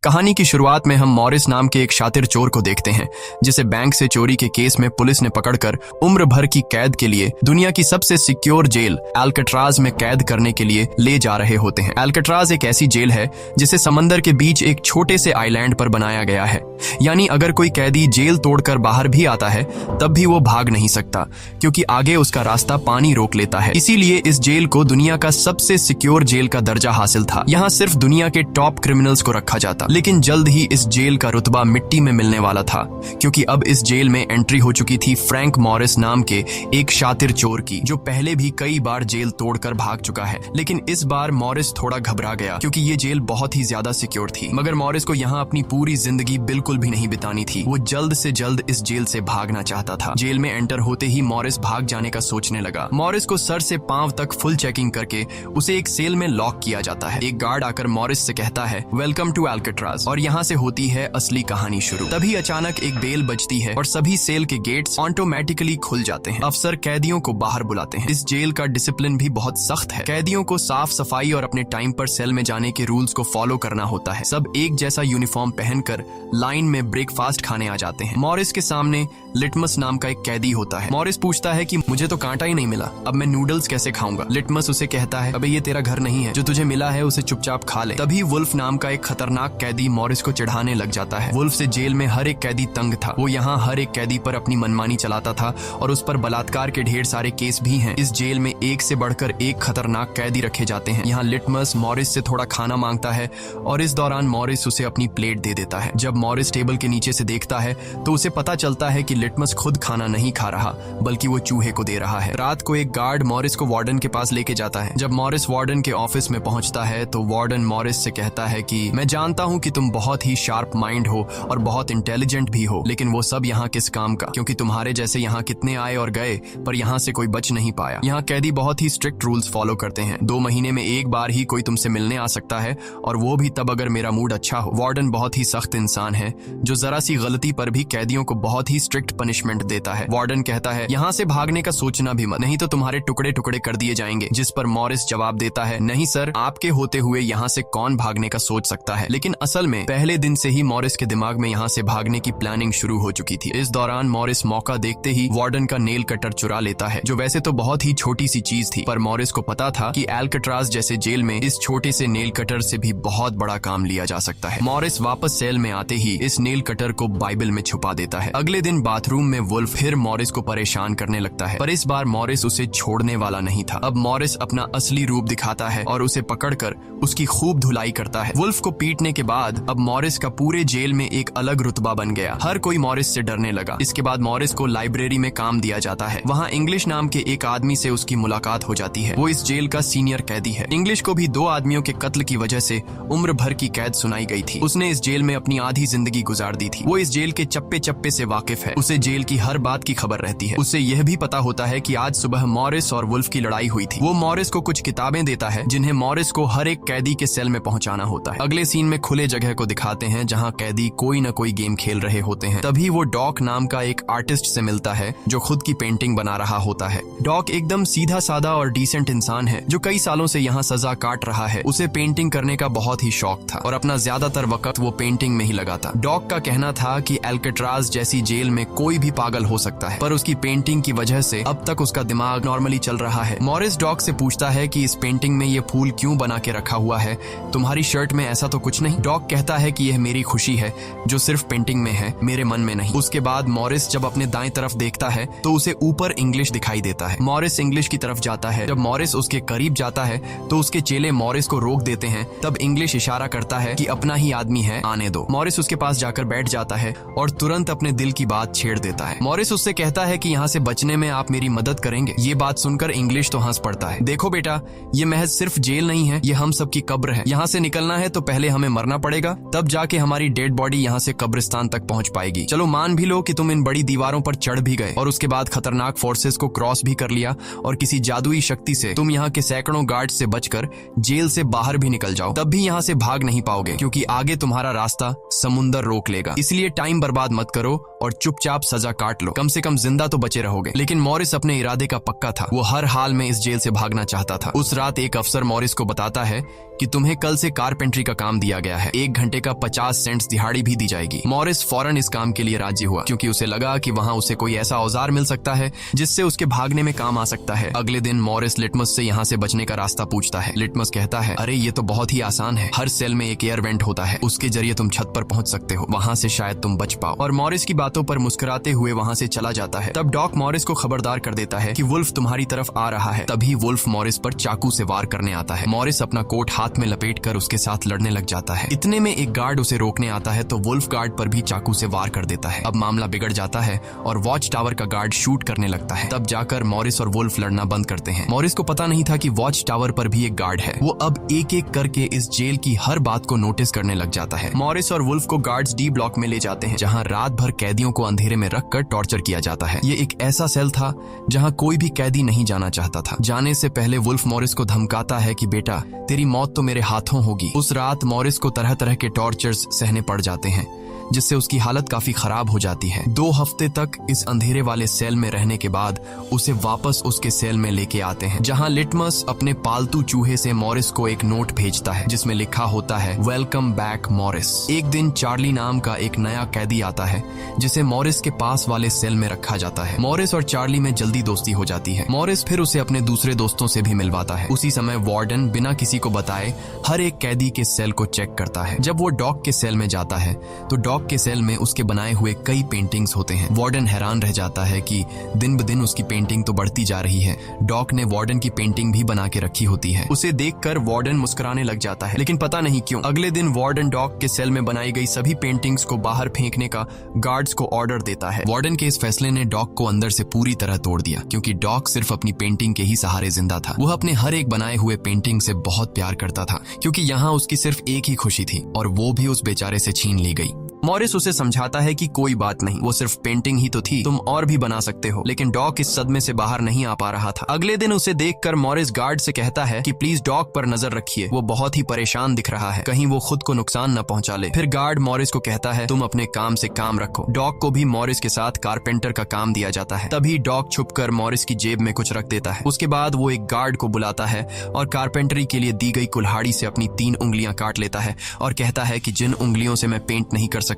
कहानी की शुरुआत में हम मॉरिस नाम के एक शातिर चोर को देखते हैं जिसे बैंक से चोरी के केस में पुलिस ने पकड़कर उम्र भर की कैद के लिए दुनिया की सबसे सिक्योर जेल अल्काट्राज में कैद करने के लिए ले जा रहे होते हैं। अल्काट्राज एक ऐसी जेल है जिसे समंदर के बीच एक छोटे से आइलैंड पर बनाया गया है, यानी अगर कोई कैदी जेल तोड़कर बाहर भी आता है तब भी वो भाग नहीं सकता क्योंकि आगे उसका रास्ता पानी रोक लेता है। इसीलिए इस जेल को दुनिया का सबसे सिक्योर जेल का दर्जा हासिल था। यहाँ सिर्फ दुनिया के टॉप क्रिमिनल्स को रखा जाता, लेकिन जल्द ही इस जेल का रुतबा मिट्टी में मिलने वाला था क्योंकि अब इस जेल में एंट्री हो चुकी थी फ्रैंक मॉरिस नाम के एक शातिर चोर की, जो पहले भी कई बार जेल तोड़कर भाग चुका है। लेकिन इस बार मॉरिस थोड़ा घबरा गया क्योंकि ये जेल बहुत ही ज्यादा सिक्योर थी। मगर मॉरिस को यहाँ अपनी पूरी जिंदगी बिल्कुल भी नहीं बितानी थी। वो जल्द से जल्द इस जेल से भागना चाहता था। जेल में एंटर होते ही मॉरिस भाग जाने का सोचने लगा। मॉरिस को सर से पांव तक फुल चेकिंग करके उसे एक सेल में लॉक किया जाता है। एक गार्ड आकर मॉरिस से कहता है, वेलकम टू अल्काट्राज, और यहाँ से होती है असली कहानी शुरू। तभी अचानक एक बेल बजती है और सभी सेल के गेट्स ऑटोमेटिकली खुल जाते हैं। अफसर कैदियों को बाहर बुलाते हैं। इस जेल का डिसिप्लिन भी बहुत सख्त है। कैदियों को साफ सफाई और अपने टाइम पर सेल में जाने के रूल्स को फॉलो करना होता है। सब एक जैसा यूनिफॉर्म पहनकर लाइन में ब्रेकफास्ट खाने आ जाते हैं। मॉरिस के सामने लिटमस नाम का एक कैदी होता है। मॉरिस पूछता है कि मुझे तो कांटा ही नहीं मिला, अब मैं नूडल्स कैसे खाऊंगा। लिटमस उसे कहता है, अबे ये तेरा घर नहीं है, जो तुझे मिला है उसे चुपचाप खा ले। तभी वुल्फ नाम का एक खतरनाक कैदी मॉरिस को चिढ़ाने लग जाता है। वुल्फ से जेल में हर एक कैदी तंग था। वो यहाँ हर एक कैदी पर अपनी मनमानी चलाता था और उस पर बलात्कार के ढेर सारे केस भी हैं। इस जेल में एक से बढ़कर एक खतरनाक कैदी रखे जाते हैं। यहाँ लिटमस मॉरिस से थोड़ा खाना मांगता है और इस दौरान मॉरिस उसे अपनी प्लेट दे देता है। जब मॉरिस टेबल के नीचे से देखता है तो उसे पता चलता है कि लिटमस खुद खाना नहीं खा रहा बल्कि वो चूहे को दे रहा है। रात को एक गार्ड मॉरिस को वार्डन के पास लेके जाता है। जब मॉरिस वार्डन के ऑफिस में पहुंचता है तो वार्डन मॉरिस से कहता है कि मैं जानता हूं कि तुम बहुत ही शार्प माइंड हो और बहुत इंटेलिजेंट भी हो, लेकिन वो सब यहाँ किस काम का, क्योंकि तुम्हारे जैसे यहाँ कितने आए और गए पर यहाँ से कोई बच नहीं पाया। यहाँ कैदी बहुत ही स्ट्रिक्ट रूल्स फॉलो करते हैं। 2 महीने में एक बार ही कोई तुमसे मिलने आ सकता है और वो भी तब अगर मेरा मूड अच्छा हो। वार्डन बहुत ही सख्त इंसान है जो जरा सी गलती पर भी कैदियों को बहुत ही स्ट्रिक्ट पनिशमेंट देता है। वार्डन कहता है, यहाँ से भागने का सोचना भी मत, नहीं तो तुम्हारे टुकड़े टुकड़े कर दिए जाएंगे। जिस पर मॉरिस जवाब देता है, नहीं सर, आपके होते हुए यहाँ से कौन भागने का सोच सकता है। लेकिन असल में पहले दिन से ही मॉरिस के दिमाग में यहाँ से भागने की प्लानिंग शुरू हो चुकी थी। इस दौरान मॉरिस मौका देखते ही वार्डन का नेल कटर चुरा लेता है, जो वैसे तो बहुत ही छोटी सी चीज थी, पर मॉरिस को पता था कि अल्काट्राज जैसे जेल में इस छोटे से नेल कटर से भी बहुत बड़ा काम लिया जा सकता है। मॉरिस वापस सेल में आते ही इस नेल कटर को बाइबल में छुपा देता है। अगले दिन बाथरूम में वुल्फ फिर मॉरिस को परेशान करने लगता है, पर इस बार मॉरिस उसे छोड़ने वाला नहीं था। अब मॉरिस अपना असली रूप दिखाता है और उसे पकड़कर उसकी खूब धुलाई करता है। वुल्फ को पीटने के बाद अब मॉरिस का पूरे जेल में एक अलग रुतबा बन गया। हर कोई मॉरिस से डरने लगा। इसके बाद मॉरिस को लाइब्रेरी में काम दिया जाता है। वहाँ इंग्लिश नाम के एक आदमी से उसकी मुलाकात हो जाती है। वो इस जेल का सीनियर कैदी है। इंग्लिश को भी 2 आदमियों के कत्ल की वजह से उम्र भर की कैद सुनाई गई थी। उसने इस जेल में अपनी आधी जिंदगी गुजार दी थी। वो इस जेल के चप्पे चप्पे से वाकिफ है। उसे जेल की हर बात की खबर रहती है। उसे यह भी पता होता है कि आज सुबह मॉरिस और वुल्फ की लड़ाई हुई थी। वो मॉरिस को कुछ किताबें देता है जिन्हें मॉरिस को हर एक कैदी के सेल में पहुंचाना होता है। अगले सीन में खुले जगह को दिखाते हैं जहां कैदी कोई न कोई गेम खेल रहे होते हैं। तभी वो डॉक नाम का एक आर्टिस्ट से मिलता है जो खुद की पेंटिंग बना रहा होता है। डॉक एकदम सीधा साधा और डिसेंट इंसान है जो कई सालों से यहाँ सजा काट रहा है। उसे पेंटिंग करने का बहुत ही शौक था और अपना ज्यादातर वक्त वो पेंटिंग में ही लगाता। डॉक का कहना था कि अल्काट्राज जैसी जेल में कोई भी पागल हो सकता है, पर उसकी पेंटिंग की वजह से अब तक उसका दिमाग नॉर्मली चल रहा है। मॉरिस डॉक से पूछता है कि इस पेंटिंग में ये फूल क्यों बना के रखा हुआ है, तुम्हारी शर्ट में ऐसा तो कुछ नहीं। डॉक कहता है कि यह मेरी खुशी है जो सिर्फ पेंटिंग में है, मेरे मन में नहीं। उसके बाद मॉरिस जब अपने दाएं तरफ देखता है तो उसे ऊपर इंग्लिश दिखाई देता है। मॉरिस इंग्लिश की तरफ जाता है। जब मॉरिस उसके करीब जाता है तो उसके चेले मॉरिस को रोक देते हैं। तब इंग्लिश इशारा करता है कि अपना ही आदमी है, आने दो। मॉरिस उसके पास जाकर बैठ जाता है और तुरंत अपने दिल की बात छेड़ देता है। मॉरिस उससे कहता है कि यहाँ से बचने में आप मेरी मदद करेंगे। ये बात सुनकर इंग्लिश तो हंस पड़ता है। देखो बेटा, ये महज सिर्फ जेल नहीं है, ये हम सबकी कब्र है। यहाँ से निकलना है तो पहले हमें मरना पड़ेगा, तब जाके हमारी डेड बॉडी यहाँ से कब्रिस्तान तक पहुँच पाएगी। चलो मान भी लो कि तुम इन बड़ी दीवारों पर चढ़ भी गए और उसके बाद खतरनाक फोर्सेस को क्रॉस भी कर लिया और किसी जादुई शक्ति से तुम यहाँ के सैकड़ों गार्ड से बचकर जेल से बाहर भी निकल जाओ, तब भी यहाँ से भाग नहीं पाओगे क्योंकि आगे तुम्हारा रास्ता समुंदर रोक लेगा। इसलिए टाइम बर्बाद मत करो और चुपचाप सजा काट लो, कम से कम जिंदा तो बचे रहोगे। लेकिन मॉरिस अपने इरादे का पक्का था। वो हर हाल में इस जेल से भागना चाहता था। उस रात एक अफसर मॉरिस को बताता है कि तुम्हें कल से कारपेंट्री का काम दिया गया है। 1 घंटे का 50 सेंट्स दिहाड़ी भी दी जाएगी। मॉरिस फौरन इस काम के लिए राजी हुआ क्योंकि उसे लगा कि वहाँ उसे कोई ऐसा औजार मिल सकता है जिससे उसके भागने में काम आ सकता है। अगले दिन मॉरिस लिटमस से यहाँ से बचने का रास्ता पूछता है। लिटमस कहता है, अरे ये तो बहुत ही आसान है, हर सेल में एक एयर वेंट होता है, उसके जरिए तुम छत पर पहुंच सकते हो, वहाँ से शायद तुम बच पाओ। और मॉरिस की बातों पर मुस्कुराते हुए वहाँ से चला जाता है। तब डॉक मॉरिस को खबरदार कर देता है कि वुल्फ तुम्हारी तरफ आ रहा है। तभी वुल्फ मॉरिस पर चाकू से वार करने आता है। मॉरिस अपना कोट हाथ में लपेटकर उसके साथ लड़ने लग जाता है। इतने में एक गार्ड उसे रोकने आता है तो वुल्फ गार्ड पर भी चाकू से वार कर देता है। अब मामला बिगड़ जाता है और वॉच टावर का गार्ड शूट करने लगता है। तब जाकर मॉरिस और वुल्फ लड़ना बंद करते हैं। मॉरिस को पता नहीं था कि वॉच टावर पर भी एक गार्ड है। वो अब एक एक करके इस जेल की हर बात को नोटिस करने लग जाता है। मॉरिस और वुल्फ को गार्ड्स डी ब्लॉक में ले जाते हैं जहां रात भर कैदियों को अंधेरे में रखकर टॉर्चर किया जाता है। ये एक ऐसा सेल था जहां कोई भी कैदी नहीं जाना चाहता था। जाने से पहले वुल्फ मॉरिस को धमकाता है कि बेटा तेरी मौत तो मेरे हाथों होगी। उस रात मॉरिस को तरह तरह के टॉर्चर्स सहने पड़ जाते हैं जिससे उसकी हालत काफी खराब हो जाती है। 2 हफ्ते तक इस अंधेरे वाले सेल में रहने के बाद उसे वापस उसके सेल में लेके आते हैं जहां लिटमस अपने पालतू चूहे से मॉरिस को एक नोट भेजता है जिसमें लिखा होता है, वेलकम बैक मॉरिस। एक दिन चार्ली नाम का एक नया कैदी आता है जिसे मॉरिस के पास वाले सेल में रखा जाता है। मॉरिस और चार्ली में जल्दी दोस्ती हो जाती है। मॉरिस फिर उसे अपने दूसरे दोस्तों से भी मिलवाता है। उसी समय वार्डन बिना किसी को बताए हर एक कैदी के सेल को चेक करता है। जब वो डॉग के सेल में जाता है तो डॉग के सेल में उसके बनाए हुए कई पेंटिंग्स होते हैं। वार्डन हैरान रह जाता है कि दिन ब दिन उसकी पेंटिंग तो बढ़ती जा रही है। डॉग ने वार्डन की पेंटिंग भी बना के रखी होती है। उसे देखकर वार्डन मुस्कुराने लग जाता है, लेकिन पता नहीं क्यों। अगले दिन वार्डन डॉग के सेल में बनाई गई सभी पेंटिंग्स को बाहर फेंकने का गार्ड्स को ऑर्डर देता है। वार्डन के इस फैसले ने डॉग को अंदर से पूरी तरह तोड़ दिया क्योंकि डॉग सिर्फ अपनी पेंटिंग के ही सहारे जिंदा था। वह अपने हर एक बनाए हुए पेंटिंग से बहुत प्यार करता था क्योंकि यहाँ उसकी सिर्फ एक ही खुशी थी और वो भी उस बेचारे से छीन ली गई। मॉरिस उसे समझाता है कि कोई बात नहीं, वो सिर्फ पेंटिंग ही तो थी, तुम और भी बना सकते हो। लेकिन डॉग इस सदमे से बाहर नहीं आ पा रहा था। अगले दिन उसे देखकर मॉरिस गार्ड से कहता है कि प्लीज डॉग पर नजर रखिए, वो बहुत ही परेशान दिख रहा है, कहीं वो खुद को नुकसान न पहुंचा ले। फिर गार्ड मॉरिस को कहता है तुम अपने काम से काम रखो। डॉग को भी मॉरिस के साथ कारपेंटर का काम दिया जाता है। तभी डॉग छुपकर मॉरिस की जेब में कुछ रख देता है। उसके बाद वो एक गार्ड को बुलाता है और कारपेंटरी के लिए दी गई कुल्हाड़ी से अपनी 3 उंगलियां काट लेता है और कहता है कि जिन उंगलियों से मैं पेंट नहीं कर सकता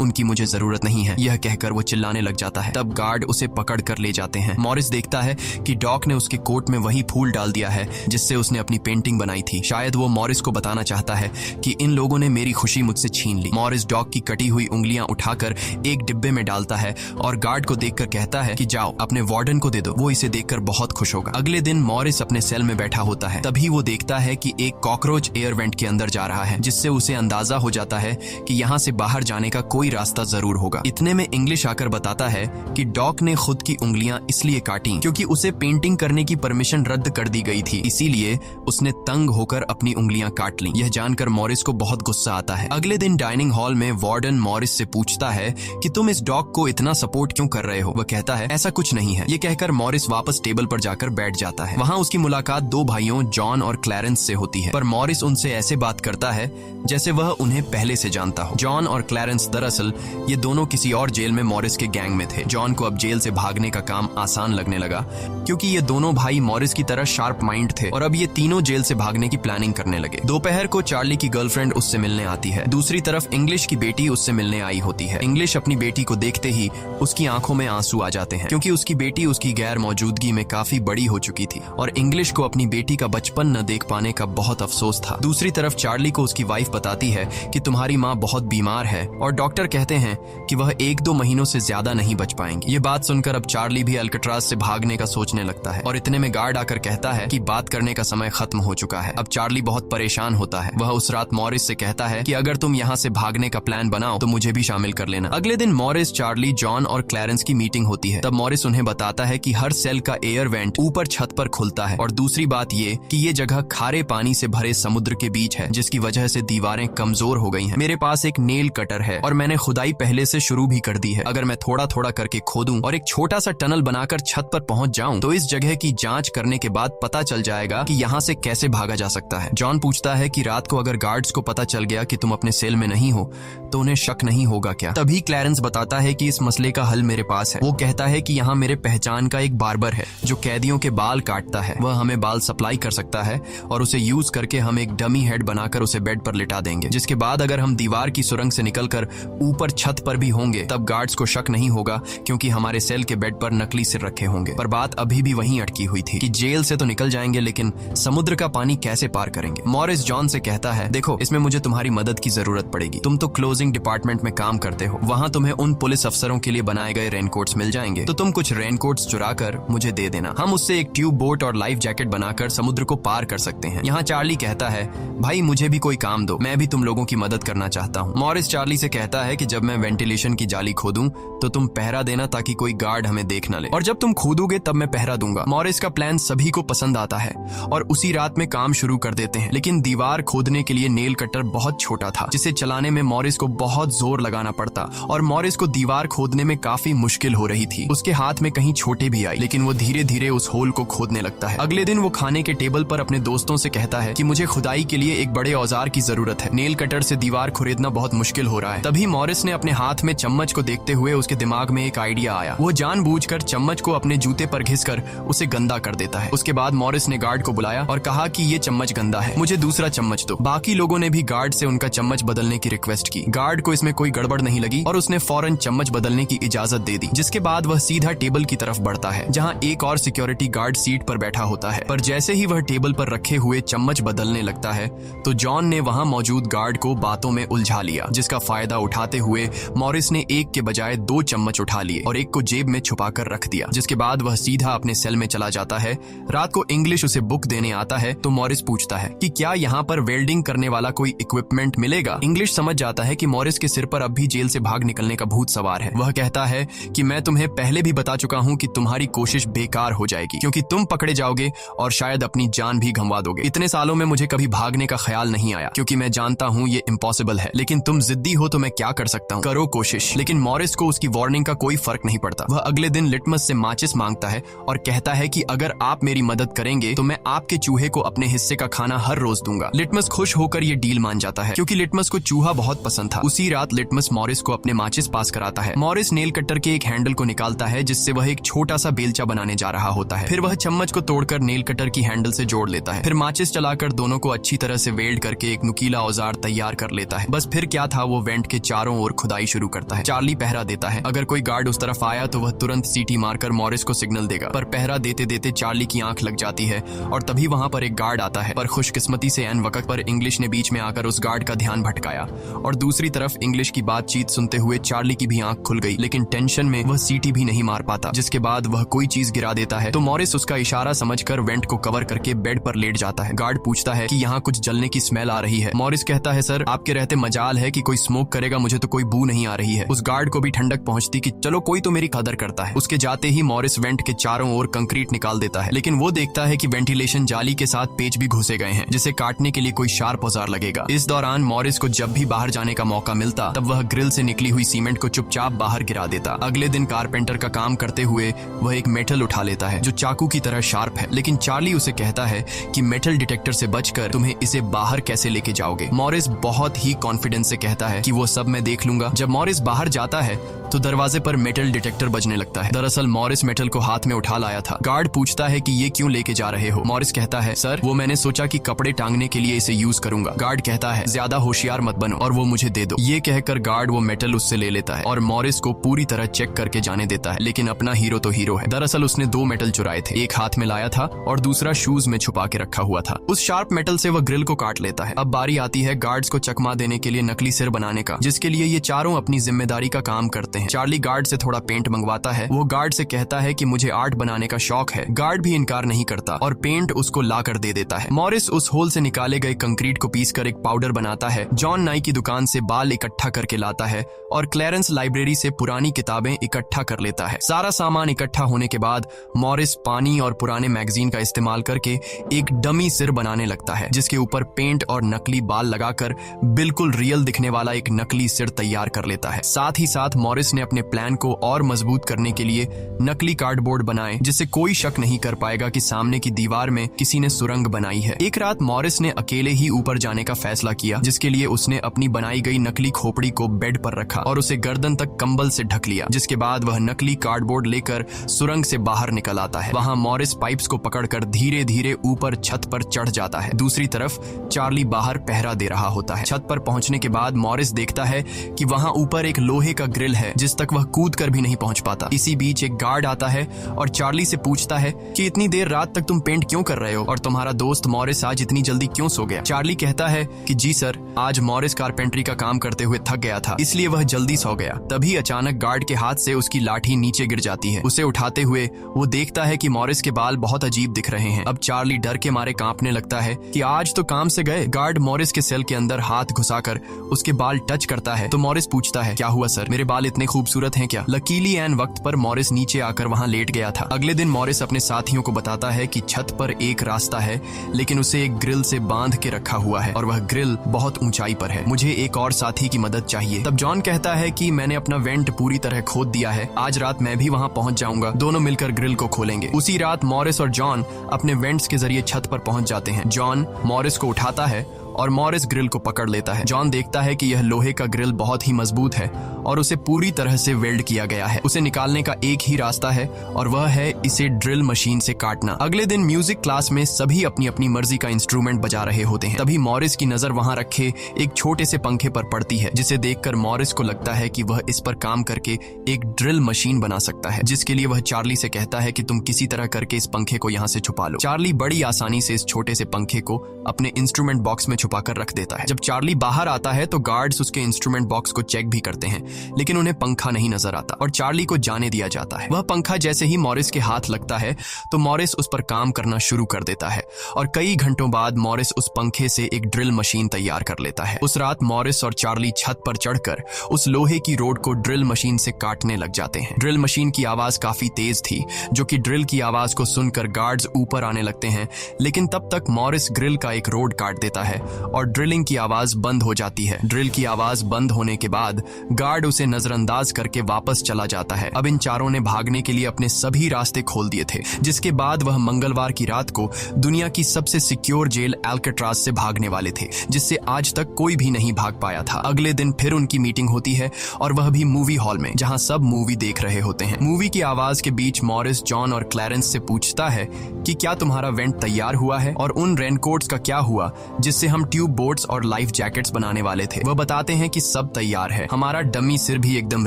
उनकी मुझे जरूरत नहीं है। यह कहकर वो चिल्लाने लग जाता है। तब गार्ड उसे पकड़ कर ले जाते हैं। मॉरिस देखता है कि डॉग ने उसके कोट में वही फूल डाल दिया है जिससे उसने अपनी पेंटिंग बनाई थी। शायद वो मॉरिस को बताना चाहता है कि इन लोगों ने मेरी खुशी मुझसे छीन ली। मॉरिस डॉग की कटी हुई उंगलियां उठाकर एक डिब्बे में डालता है और गार्ड को देखकर कहता है कि जाओ अपने वार्डन को दे दो, वो इसे देखकर बहुत खुश होगा। अगले दिन मॉरिस अपने सेल में बैठा होता है। तभी वो देखता है कि एक कॉकरोच एयर वेंट के अंदर जा रहा है जिससे उसे अंदाजा हो जाता है कि यहाँ से बाहर जाने का कोई रास्ता जरूर होगा। इतने में इंग्लिश आकर बताता है कि डॉग ने खुद की उंगलियां इसलिए काटी क्योंकि उसे पेंटिंग करने की परमिशन रद्द कर दी गई थी, इसीलिए उसने तंग होकर अपनी उंगलियां काट ली। यह जानकर मॉरिस को बहुत गुस्सा आता है। अगले दिन डाइनिंग हॉल में वार्डन मॉरिस से पूछता है कि तुम इस डॉग को इतना सपोर्ट क्यों कर रहे हो। वह कहता है ऐसा कुछ नहीं है। ये कहकर मॉरिस वापस टेबल पर जाकर बैठ जाता है। वहाँ उसकी मुलाकात 2 भाइयों जॉन और क्लैरेंस से होती है, पर मॉरिस उनसे ऐसे बात करता है जैसे वह उन्हें पहले से जानता हो। जॉन और क्लैरेंस दरअसल ये दोनों किसी और जेल में मॉरिस के गैंग में थे। जॉन को अब जेल से भागने का काम आसान लगने लगा क्योंकि ये दोनों भाई मॉरिस की तरह शार्प माइंड थे और अब ये तीनों जेल से भागने की प्लानिंग करने लगे। दोपहर को चार्ली की गर्लफ्रेंड उससे मिलने आती है। दूसरी तरफ इंग्लिश की बेटी उससे मिलने आई होती है। इंग्लिश अपनी बेटी को देखते ही उसकी आंखों में आंसू आ जाते हैं क्योंकि उसकी बेटी उसकी गैर मौजूदगी में काफी बड़ी हो चुकी थी और इंग्लिश को अपनी बेटी का बचपन न देख पाने का बहुत अफसोस था। दूसरी तरफ चार्ली को उसकी वाइफ बताती है कि तुम्हारी माँ बहुत बीमार है और डॉक्टर कहते हैं कि वह 1-2 महीनों से ज्यादा नहीं बच पाएंगी। ये बात सुनकर अब चार्ली भी अल्काट्राज से भागने का सोचने लगता है और इतने में गार्ड आकर कहता है कि बात करने का समय खत्म हो चुका है। अब चार्ली बहुत परेशान होता है। वह उस रात मॉरिस से कहता है कि अगर तुम यहाँ से भागने का प्लान बनाओ तो मुझे भी शामिल कर लेना। अगले दिन मॉरिस, चार्ली, जॉन और क्लैरेंस की मीटिंग होती है। तब मॉरिस उन्हें बताता है कि हर सेल का एयर वेंट ऊपर छत पर खुलता है और दूसरी बात ये कि ये जगह खारे पानी से भरे समुद्र के बीच है जिसकी वजह से दीवारें कमजोर हो गई हैं। मेरे पास एक नेल कटर है और मैंने खुदाई पहले से शुरू भी कर दी है। अगर मैं थोड़ा थोड़ा करके खोदूं और एक छोटा सा टनल बनाकर छत पर पहुंच जाऊं तो इस जगह की जांच करने के बाद पता चल जाएगा कि यहाँ से कैसे भागा जा सकता है। जॉन पूछता है कि रात को अगर गार्ड्स को पता चल गया कि तुम अपने सेल में नहीं हो तो उन्हें शक नहीं होगा क्या? तभी क्लैरेंस बताता है कि इस मसले का हल मेरे पास है। वो कहता है कि यहाँ मेरे पहचान का एक बार्बर है जो कैदियों के बाल काटता है। वह हमें बाल सप्लाई कर सकता है और उसे यूज करके हम एक डमी हेड बनाकर उसे बेड पर लिटा देंगे, जिसके बाद अगर हम दीवार की सुरंग से निकलकर ऊपर छत पर भी होंगे तब गार्ड्स को शक नहीं होगा, क्योंकि हमारे सेल के बेड पर नकली सिर रखे होंगे। पर बात अभी भी वहीं अटकी हुई थी कि जेल से तो निकल जाएंगे, लेकिन समुद्र का पानी कैसे पार करेंगे? मॉरिस जॉन से कहता है, देखो इसमें मुझे तुम्हारी मदद की जरूरत पड़ेगी। तुम तो क्लोजिंग डिपार्टमेंट में काम करते हो, वहां तुम्हें उन पुलिस अफसरों के लिए बनाए गए रेनकोट्स मिल जाएंगे, तो तुम कुछ रेनकोट्स चुरा कर मुझे दे देना। हम उससे एक ट्यूब बोट और लाइफ जैकेट बनाकर समुद्र को पार कर सकते हैं। यहाँ चार्ली कहता है, भाई मुझे भी कोई काम दो, मैं भी तुम लोगों की मदद करना चाहता हूँ। मॉरिस चार्ली से कहता है कि जब मैं वेंटिलेशन की जाली खोदूं तो तुम पहरा देना ताकि कोई गार्ड हमें देख न ले, और जब तुम खोदोगे तब मैं पहरा दूंगा। मॉरिस का प्लान सभी को पसंद आता है और उसी रात में काम शुरू कर देते हैं, लेकिन दीवार खोदने के लिए नेल कटर बहुत छोटा था, जिसे चलाने में मॉरिस को बहुत जोर लगाना पड़ता और मॉरिस को दीवार खोदने में काफी मुश्किल हो रही थी। उसके हाथ में कहीं छोटे भी आई, लेकिन वो धीरे धीरे उस होल को खोदने लगता है। अगले दिन वो खाने के टेबल पर अपने दोस्तों से कहता है कि मुझे खुदाई के लिए एक बड़े औजार की जरूरत है, नेल कटर से दीवार खुरेदना बहुत मुश्किल हो रहा है। तभी मॉरिस ने अपने हाथ में चम्मच को देखते हुए उसके दिमाग में एक आइडिया आया। वो जानबूझकर चम्मच को अपने जूते पर घिसकर उसे गंदा कर देता है। उसके बाद मॉरिस ने गार्ड को बुलाया और कहा कि ये चम्मच गंदा है, मुझे दूसरा चम्मच दो। बाकी लोगों ने भी गार्ड से उनका चम्मच बदलने की रिक्वेस्ट की। गार्ड को इसमें कोई गड़बड़ नहीं लगी और उसने फौरन चम्मच बदलने की इजाजत दे दी, जिसके बाद वह सीधा टेबल की तरफ बढ़ता है जहां एक और सिक्योरिटी गार्ड सीट पर बैठा होता है। पर जैसे ही वह टेबल पर रखे हुए चम्मच बदलने लगता है तो जॉन ने वहां मौजूद गार्ड को बातों में उलझा लिया, जिसका फायदा उठाते हुए मॉरिस ने एक के बजाय 2 चम्मच उठा लिए और एक को जेब में छुपाकर रख दिया, जिसके बाद वह सीधा अपने सेल में चला जाता है। रात को इंग्लिश उसे बुक देने आता है तो मॉरिस पूछता है कि क्या यहाँ पर वेल्डिंग करने वाला कोई इक्विपमेंट मिलेगा? इंग्लिश समझ जाता है कि मॉरिस के सिर पर अब भी जेल से भाग निकलने का भूत सवार है। वह कहता है कि मैं तुम्हें पहले भी बता चुका हूँ कि तुम्हारी कोशिश बेकार हो जाएगी, क्योंकि तुम पकड़े जाओगे और शायद अपनी जान भी गंवा दोगे। इतने सालों में मुझे कभी भागने का ख्याल नहीं आया, क्योंकि मैं जानता हूँ ये इम्पॉसिबल है, लेकिन तुम जिद्दी हो तो मैं क्या कर सकता हूँ, करो कोशिश। लेकिन मॉरिस को उसकी वार्निंग का कोई फर्क नहीं पड़ता। वह अगले दिन लिटमस से माचिस मांगता है और कहता है कि अगर आप मेरी मदद करेंगे तो मैं आपके चूहे को अपने हिस्से का खाना हर रोज दूंगा। लिटमस खुश होकर ये डील मान जाता है, क्योंकि लिटमस को चूहा बहुत पसंद था। उसी रात लिटमस मॉरिस को अपने माचिस पास कराता है। मॉरिस नेल कटर के एक हैंडल को निकालता है जिससे वह एक छोटा सा बेलचा बनाने जा रहा होता है। फिर वह चम्मच को तोड़कर नेल कटर की हैंडल से जोड़ लेता है। फिर माचिस चलाकर दोनों को अच्छी तरह से वेल्ड करके एक नुकीला औजार तैयार कर लेता है। बस फिर क्या था, वो वेंट के चारों ओर खुदाई शुरू करता है। चार्ली पहरा देता है। अगर कोई गार्ड उस तरफ आया तो वह तुरंत सीटी मारकर मॉरिस को सिग्नल देगा, पर पहरा देते देते चार्ली की आंख लग जाती है और तभी वहां पर एक गार्ड आता है। पर खुशकिस्मती से ऐन वक्त पर इंग्लिश ने बीच में आकर उस गार्ड का ध्यान भटकाया और दूसरी तरफ इंग्लिश की बातचीत सुनते हुए चार्ली की भी आंख खुल गई, लेकिन टेंशन में वह सीटी भी नहीं मार पाता। जिसके बाद वह कोई चीज गिरा देता है तो मॉरिस उसका इशारा समझकर वेंट को कवर करके बेड पर लेट जाता है। गार्ड पूछता है कि यहाँ कुछ जलने की स्मेल आ रही है। मॉरिस कहता है, सर आपके रहते मजाल है कि कोई स्मोक करेगा, मुझे तो कोई बू नहीं आ रही है। उस गार्ड को भी ठंडक पहुंचती कि चलो कोई तो मेरी कदर करता है। उसके जाते ही मॉरिस वेंट के चारों ओर कंक्रीट निकाल देता है, लेकिन वो देखता है कि वेंटिलेशन जाली के साथ पेच भी घुसे गए हैं, जिसे काटने के लिए कोई शार्प औजार लगेगा। इस दौरान मॉरिस को जब भी बाहर जाने का मौका मिलता तब वह ग्रिल से निकली हुई सीमेंट को चुपचाप बाहर गिरा देता। अगले दिन कारपेंटर का काम करते हुए वह एक मेटल उठा लेता है जो चाकू की तरह शार्प है, लेकिन चार्ली उसे कहता है कि मेटल डिटेक्टर से बचकर तुम्हें इसे बाहर कैसे लेके जाओगे। मॉरिस बहुत ही कॉन्फिडेंस से कहता है कि वो सब मैं देख लूंगा। जब मॉरिस बाहर जाता है तो दरवाजे पर मेटल डिटेक्टर बजने लगता है। दरअसल मॉरिस मेटल को हाथ में उठा लाया था। गार्ड पूछता है कि ये क्यों लेके जा रहे हो? मॉरिस कहता है, सर वो मैंने सोचा कि कपड़े टांगने के लिए इसे यूज करूंगा। गार्ड कहता है, ज्यादा होशियार मत बनो और वो मुझे दे दो। ये कहकर गार्ड वो मेटल उससे ले लेता है और मॉरिस को पूरी तरह चेक करके जाने देता है, लेकिन अपना हीरो तो हीरो है। दरअसल उसने 2 मेटल चुराए थे, एक हाथ में लाया था और दूसरा शूज में छुपा के रखा हुआ था। उस शार्प मेटल से वह ग्रिल को काट लेता है। अब बारी आती है गार्ड्स को चकमा देने के लिए नकली सिर बनाने का, जिसके लिए ये चारों अपनी जिम्मेदारी का काम करते हैं। चार्ली गार्ड से थोड़ा पेंट मंगवाता है। वो गार्ड से कहता है कि मुझे आर्ट बनाने का शौक है। गार्ड भी इनकार नहीं करता और पेंट उसको ला कर दे देता है। मॉरिस उस होल से निकाले गए कंक्रीट को पीसकर एक पाउडर बनाता है। जॉन नाई की दुकान से बाल इकट्ठा करके लाता है और क्लैरेंस लाइब्रेरी से पुरानी किताबें इकट्ठा कर लेता है। सारा सामान इकट्ठा होने के बाद मॉरिस पानी और पुराने मैगजीन का इस्तेमाल करके एक डमी सिर बनाने लगता है, जिसके ऊपर पेंट और नकली बाल लगाकर बिल्कुल रियल दिखने वाला एक नकली सिर तैयार कर लेता है। साथ ही साथ मॉरिस ने अपने प्लान को और मजबूत करने के लिए नकली कार्डबोर्ड बनाए, जिससे कोई शक नहीं कर पाएगा कि सामने की दीवार में किसी ने सुरंग बनाई है। एक रात मॉरिस ने अकेले ही ऊपर जाने का फैसला किया, जिसके लिए उसने अपनी बनाई गई बड़ी नकली खोपड़ी को बेड पर रखा और उसे गर्दन तक कंबल से ढक लिया, जिसके बाद वह नकली कार्डबोर्ड लेकर सुरंग से बाहर निकल आता है। वहां मॉरिस पाइप्स को पकड़कर धीरे धीरे ऊपर छत पर चढ़ जाता है। दूसरी तरफ चार्ली बाहर पहरा दे रहा होता है। छत पर पहुंचने के बाद मॉरिस देखता है कि वहां ऊपर एक लोहे का ग्रिल है जिस तक वह कूद कर भी नहीं पहुंच पाता। इसी बीच एक गार्ड आता है और चार्ली से पूछता है कि इतनी देर रात तक तुम पेंट क्यों कर रहे हो और तुम्हारा दोस्त मॉरिस आज इतनी जल्दी क्यों सो गया। चार्ली कहता है कि जी सर, आज मॉरिस कारपेंट्री का काम करते हुए थक गया था, इसलिए वह जल्दी सो गया। तभी अचानक गार्ड के हाथ से उसकी लाठी नीचे गिर जाती है। उसे उठाते हुए वो देखता है कि मॉरिस के बाल बहुत अजीब दिख रहे हैं। अब चार्ली डर के मारे कांपने लगता है कि आज तो काम से गए। गार्ड मॉरिस के सेल के अंदर हाथ घुसाकर उसके बाल टच करता है तो मॉरिस पूछता है, क्या हुआ सर, मेरे बाल इतने खूबसूरत हैं क्या? लकीली एन वक्त पर मॉरिस नीचे आकर वहां लेट गया था। अगले दिन मॉरिस अपने साथियों को बताता है कि छत पर एक रास्ता है, लेकिन उसे एक ग्रिल से बांध के रखा हुआ है और वह ग्रिल बहुत ऊंचाई पर है। मुझे एक और साथी की मदद चाहिए। तब जॉन कहता है कि मैंने अपना वेंट पूरी तरह खोद दिया है, आज रात मैं भी वहां पहुंच जाऊंगा, दोनों मिलकर ग्रिल को खोलेंगे। उसी रात मॉरिस और जॉन अपने वेंट्स के जरिए छत पर पहुंच जाते हैं। जॉन मॉरिस को उठाता है और मॉरिस ग्रिल को पकड़ लेता है। जॉन देखता है कि यह लोहे का ग्रिल बहुत ही मजबूत है और उसे पूरी तरह से वेल्ड किया गया है। उसे निकालने का एक ही रास्ता है और वह है इसे ड्रिल मशीन से काटना। अगले दिन म्यूजिक क्लास में सभी अपनी अपनी मर्जी का इंस्ट्रूमेंट बजा रहे होते हैं। तभी मॉरिस की नजर वहां रखे एक छोटे से पंखे पर पड़ती है, जिसे देखकर मॉरिस को लगता है कि वह इस पर काम करके एक ड्रिल मशीन बना सकता है, जिसके लिए वह चार्ली से कहता है कि तुम किसी तरह करके इस पंखे को यहाँ से छुपा लो। चार्ली बड़ी आसानी से इस छोटे से पंखे को अपने इंस्ट्रूमेंट बॉक्स में छुपाकर रख देता है। जब चार्ली बाहर आता है तो गार्ड्स उसके इंस्ट्रूमेंट बॉक्स को चेक भी करते हैं, लेकिन उन्हें पंखा नहीं नजर आता और चार्ली को जाने दिया जाता है। वह पंखा जैसे ही मॉरिस के हाथ लगता है तो मॉरिस उस पर काम करना शुरू कर देता है और कई घंटों बाद मॉरिस उस पंखे से एक ड्रिल मशीन तैयार कर लेता है। उस रात मॉरिस और चार्ली छत पर चढ़कर उस लोहे की रोड को ड्रिल मशीन से काटने लग जाते हैं। ड्रिल मशीन की आवाज काफी तेज थी, जो कि ड्रिल की आवाज को सुनकर गार्ड्स ऊपर आने लगते हैं, लेकिन तब तक मॉरिस ग्रिल का एक रोड काट देता है और ड्रिलिंग की आवाज बंद हो जाती है। ड्रिल की आवाज बंद होने के बाद गार्ड उसे नजरअंदाज करके वापस चला जाता है। अब इन चारों ने भागने के लिए अपने सभी रास्ते खोल दिए थे, जिसके बाद वह मंगलवार की रात को दुनिया की सबसे सिक्योर जेल एल्केट्राज से भागने वाले थे, जिससे आज तक कोई भी नहीं भाग पाया था। अगले दिन फिर उनकी मीटिंग होती है और वह भी मूवी हॉल में, जहां सब मूवी देख रहे होते हैं। मूवी की आवाज के बीच मॉरिस जॉन और क्लैरेंस से पूछता है कि क्या तुम्हारा वेंट तैयार हुआ है और उन रेनकोट्स का क्या हुआ जिससे हम ट्यूब बोट्स और लाइफ जैकेट्स बनाने वाले थे। वह बताते हैं कि सब तैयार है, हमारा डमी सिर भी एकदम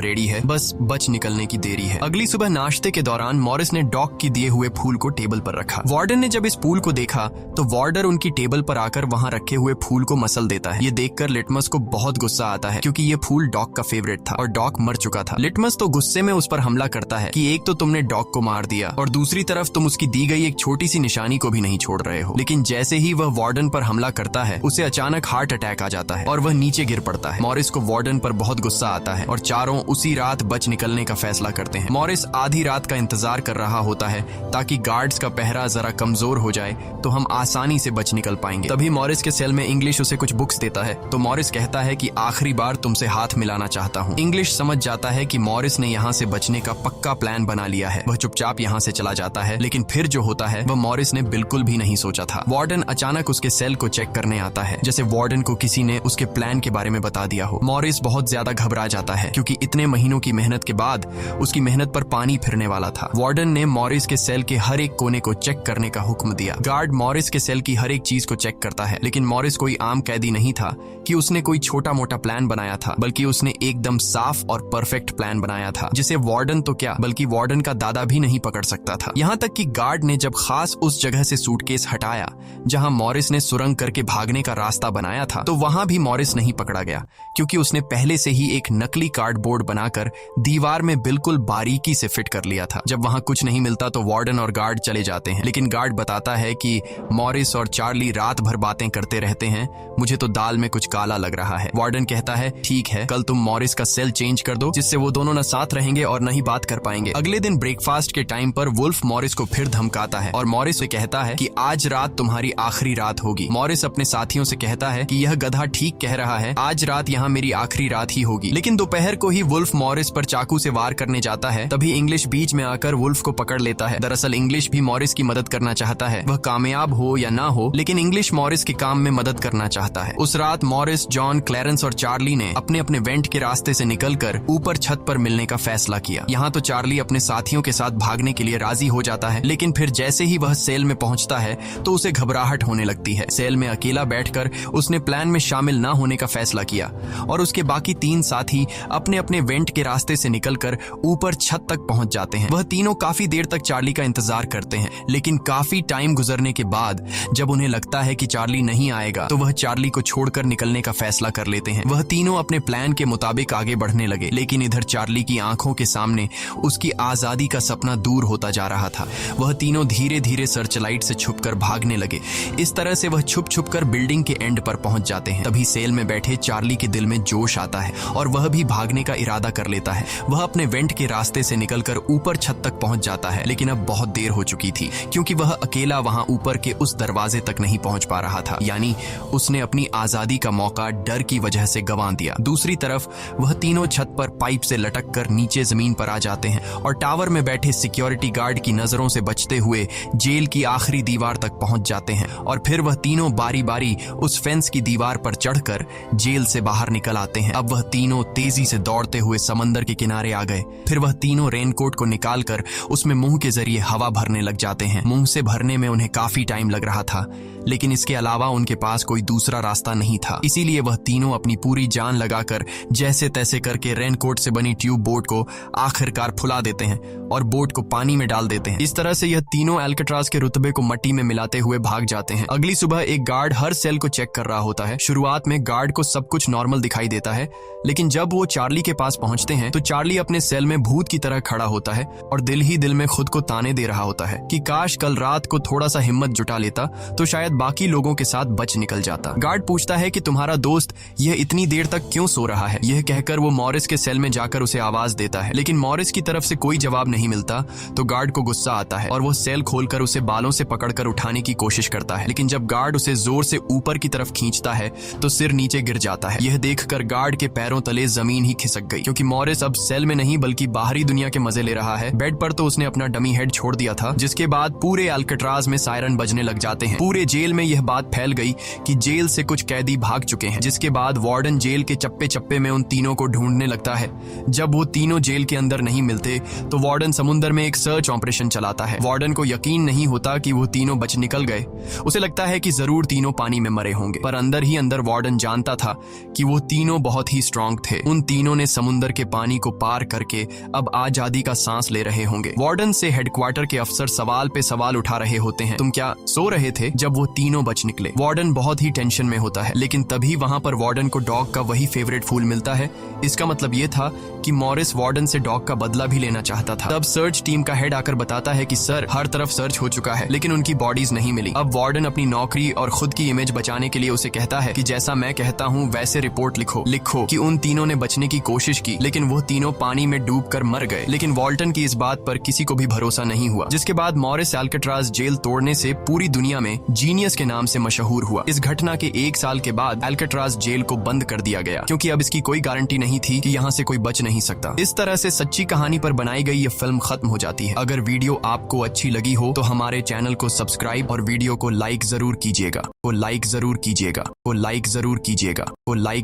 रेडी है, बस बच निकलने की देरी है। अगली सुबह नाश्ते के दौरान मॉरिस ने डॉग की दिए हुए फूल को टेबल पर रखा। वार्डन ने जब इस फूल को देखा तो वार्डर उनकी टेबल पर आकर वहां रखे हुए फूल को मसल देता है। ये देखकर लिटमस को बहुत गुस्सा आता है, क्योंकि ये फूल डॉग का फेवरेट था और डॉग मर चुका था। लिटमस तो गुस्से में उस पर हमला करता है कि एक तो तुमने डॉग को मार दिया और दूसरी तरफ तुम उसकी दी गई एक छोटी सी निशानी को भी नहीं छोड़ रहे हो। लेकिन जैसे ही वह वार्डन पर हमला करता है, उसे अचानक हार्ट अटैक आ जाता है और वह नीचे गिर पड़ता है। मॉरिस को वार्डन पर बहुत गुस्सा आता है और चारों उसी रात बच निकलने का फैसला करते हैं। मॉरिस आधी रात का इंतजार कर रहा होता है ताकि गार्ड्स का पहरा जरा कमजोर हो जाए तो हम आसानी से बच निकल पाएंगे। तभी मॉरिस के सेल में इंग्लिश उसे कुछ बुक्स देता है तो मॉरिस कहता है कि आखिरी बार तुमसे हाथ मिलाना चाहता हूँ। इंग्लिश समझ जाता है कि मॉरिस ने यहाँ से बचने का पक्का प्लान बना लिया है। वह चुपचाप यहाँ से चला जाता है, लेकिन फिर जो होता है वह मॉरिस ने बिल्कुल भी नहीं सोचा था। वार्डन अचानक उसके सेल को चेक करने आता है, जैसे वार्डन को किसी ने उसके प्लान के बारे में बता दिया हो। मॉरिस बहुत ज्यादा घबरा जाता है, क्योंकि इतने महीनों की मेहनत के बाद उसकी मेहनत पर पानी फिरने वाला था। वार्डन ने मॉरिस के सेल के हर एक कोने को चेक करने का हुक्म दिया। गार्ड मॉरिस के सेल की हर एक चीज को चेक करता है, लेकिन मॉरिस कोई आम कैदी नहीं था कि उसने कोई छोटा मोटा प्लान बनाया था, बल्कि उसने एकदम साफ और परफेक्ट प्लान बनाया था, जिसे वार्डन तो क्या बल्कि वार्डन का दादा भी नहीं पकड़ सकता था। यहाँ तक कि गार्ड ने जब खास उस जगह से सूटकेस हटाया जहां मॉरिस ने सुरंग करके भागने का रास्ता बनाया था, तो वहां भी मॉरिस नहीं पकड़ा गया, क्योंकि उसने पहले से ही एक नकली कार्डबोर्ड बनाकर दीवार में बिल्कुल बारीकी से फिट कर लिया था। जब वहां कुछ नहीं मिलता तो वार्डन और गार्ड चले जाते हैं, लेकिन गार्ड बताता है कि मॉरिस और चार्ली रात भर बातें करते रहते हैं, मुझे तो दाल में कुछ काला लग रहा है। वार्डन कहता है ठीक है, कल तुम मॉरिस का सेल चेंज कर दो, जिससे वो दोनों न साथ रहेंगे और न ही बात कर पाएंगे। अगले दिन ब्रेकफास्ट के टाइम पर वुल्फ मॉरिस को फिर धमकाता है और मॉरिस से कहता है कि आज रात तुम्हारी आखिरी रात होगी। मॉरिस अपने साथी साथियों से कहता है कि यह गधा ठीक कह रहा है, आज रात यहाँ मेरी आखिरी रात ही होगी। लेकिन दोपहर को ही वुल्फ मॉरिस पर चाकू से वार करने जाता है। तभी इंग्लिश बीच में आकर वुल्फ को पकड़ लेता है। दरअसल इंग्लिश भी मॉरिस की मदद करना चाहता है, वह कामयाब हो या ना हो, लेकिन इंग्लिश मॉरिस के काम में मदद करना चाहता है। उस रात मॉरिस, जॉन, क्लैरेंस और चार्ली ने अपने अपने वेंट के रास्ते से निकलकर ऊपर छत पर मिलने का फैसला किया। यहाँ तो चार्ली अपने साथियों के साथ भागने के लिए राजी हो जाता है, लेकिन फिर जैसे ही वह सेल में पहुंचता है तो उसे घबराहट होने लगती है। सेल में अकेला बैठकर उसने प्लान में शामिल ना होने का फैसला किया और उसके बाकी 3 साथी अपने अपने वेंट के रास्ते से निकलकर ऊपर छत तक पहुंच जाते हैं। वह तीनों काफी देर तक चार्ली का इंतजार करते हैं, लेकिन काफी टाइम गुजरने के बाद जब उन्हें लगता है कि चार्ली नहीं आएगा तो वह चार्ली को छोड़कर निकलने का फैसला कर लेते हैं। वह तीनों अपने प्लान के मुताबिक आगे बढ़ने लगे, लेकिन इधर चार्ली की आंखों के सामने उसकी आजादी का सपना दूर होता जा रहा था। वह तीनों धीरे धीरे सर्चलाइट से छुपकर भागने लगे। इस तरह से वह छुप छुप कर बिल्डिंग के एंड पर पहुंच जाते हैं। तभी सेल में बैठे चार्ली के दिल में जोश आता है और वह भी भागने का इरादा कर लेता है। वह अपने वेंट के रास्ते से निकलकर ऊपर छत तक पहुंच जाता है, लेकिन अब बहुत देर हो चुकी थी क्योंकि वह अकेला वहां ऊपर के उस दरवाजे तक नहीं पहुंच पा रहा था। यानी उसने अपनी आजादी का मौका डर की वजह से गंवा दिया। दूसरी तरफ वह तीनों छत पर पाइप से लटक कर नीचे जमीन पर आ जाते हैं और टावर में बैठे सिक्योरिटी गार्ड की नजरों से बचते हुए जेल की आखिरी दीवार तक पहुंच जाते हैं और फिर वह तीनों बारी बारी उस फेंस की दीवार पर चढ़कर जेल से बाहर निकल आते हैं। अब वह तीनों तेजी से दौड़ते हुए समंदर के किनारे आ गए। फिर वह तीनों रेनकोट को निकालकर उसमें मुंह के जरिए हवा भरने लग जाते हैं। मुंह से भरने में उन्हें काफी टाइम लग रहा था, लेकिन इसके अलावा उनके पास कोई दूसरा रास्ता नहीं था। इसीलिए वह तीनों अपनी पूरी जान लगाकर जैसे तैसे करके रेनकोट से बनी ट्यूब बोट को आखिरकार फुला देते हैं और बोट को पानी में डाल देते हैं। इस तरह से यह तीनों अल्काट्राज के रुतबे को मट्टी में मिलाते हुए भाग जाते हैं। अगली सुबह एक गार्ड हर सेल को चेक कर रहा होता है। शुरुआत में गार्ड को सब कुछ नॉर्मल दिखाई देता है, लेकिन जब वो चार्ली के पास पहुंचते हैं तो चार्ली अपने सेल में भूत की तरह खड़ा होता है और दिल ही दिल में खुद को ताने दे रहा होता है कि काश कल रात को थोड़ा सा हिम्मत जुटा लेता तो शायद बाकी लोगों के साथ बच निकल जाता। गार्ड पूछता है कि तुम्हारा दोस्त यह इतनी देर तक क्यों सो रहा है। यह कहकर वो मॉरिस के सेल में जाकर उसे आवाज देता है, लेकिन मॉरिस की तरफ से कोई जवाब नहीं मिलता तो गार्ड को गुस्सा आता है और वो सेल खोलकर उसे बालों से पकड़कर उठाने की कोशिश करता है। लेकिन जब गार्ड उसे जोर से ऊपर की तरफ खींचता है तो सिर नीचे गिर जाता है। यह देखकर गार्ड के पैरों तले जमीन ही खिसक गई, क्योंकि मॉरिस अब सेल में नहीं बल्कि बाहरी दुनिया के मजे ले रहा है। बेड पर तो उसने अपना डमी हेड छोड़ दिया था, जिसके बाद पूरे अल्काट्राज में सायरन बजने लग जाते हैं। पूरे जेल में यह बात फैल गई कि जेल से कुछ कैदी भाग चुके हैं, जिसके बाद वार्डन जेल के चप्पे चप्पे में उन तीनों को ढूंढने लगता है। जब वो तीनों जेल के अंदर नहीं मिलते तो वार्डन समुद्र में एक सर्च ऑपरेशन चलाता है। वार्डन को यकीन नहीं होता कि वो तीनों बच निकल गए। उसे लगता है कि जरूर तीनों पानी में मरे होंगे, पर अंदर ही अंदर वार्डन जानता था कि वो तीनों बहुत ही स्ट्रांग थे। उन तीनों ने समुद्र के पानी को पार करके अब आजादी का सांस ले रहे होंगे। वार्डन से हेडक्वार्टर के अफसर सवाल पे सवाल उठा रहे होते हैं, तुम क्या सो रहे थे जब वो तीनों बच निकले। वार्डन बहुत ही टेंशन में होता है, लेकिन तभी वहां पर वार्डन को डॉग का वही फेवरेट फूल मिलता है। इसका मतलब ये था कि मॉरिस वार्डन से डॉग का बदला भी लेना चाहता था। तब सर्च टीम का हेड आकर बताता है कि सर, हर तरफ सर्च हो चुका है, लेकिन उनकी बॉडीज नहीं मिली। अब वार्डन अपनी नौकरी और खुद की इमेज बचाने के लिए उसे कहता है कि जैसा मैं कहता हूँ वैसे रिपोर्ट लिखो कि उन तीनों ने बचने की कोशिश की, लेकिन वो तीनों पानी में डूबकर मर गए। लेकिन वॉल्टन की इस बात पर किसी को भी भरोसा नहीं हुआ, जिसके बाद मॉरिस अल्काट्राज जेल तोड़ने से पूरी दुनिया में जीनियस के नाम से मशहूर हुआ। इस घटना के 1 साल के बाद अल्काट्राज जेल को बंद कर दिया गया, क्योंकि अब इसकी कोई गारंटी नहीं थी कि यहाँ से कोई बच नहीं सकता। इस तरह से सच्ची कहानी पर बनाई गई ये फिल्म खत्म हो जाती है। अगर वीडियो आपको अच्छी लगी हो तो हमारे चैनल को सब्सक्राइब और वीडियो को लाइक जरूर कीजिएगा।